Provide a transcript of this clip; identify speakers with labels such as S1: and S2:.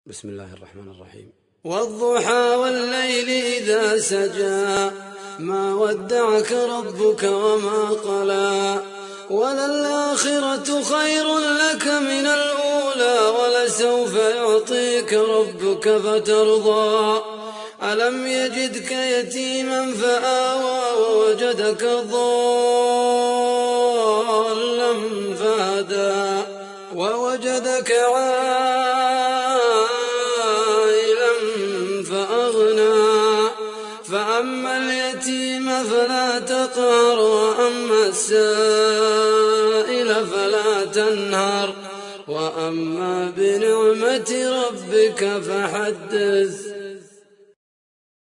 S1: بسم الله الرحمن الرحيم.
S2: والضحى والليل إذا سجى ما ودعك ربك وما قلى وللآخرة خير لك من الأولى ولسوف يعطيك ربك فترضى ألم يجدك يتيما فآوى ووجدك ضالا فهدى ووجدك عائلا فأغنى فأما اليتيم فلا تقهر وأما السائل فلا تنهر وأما بنعمة ربك فحدث.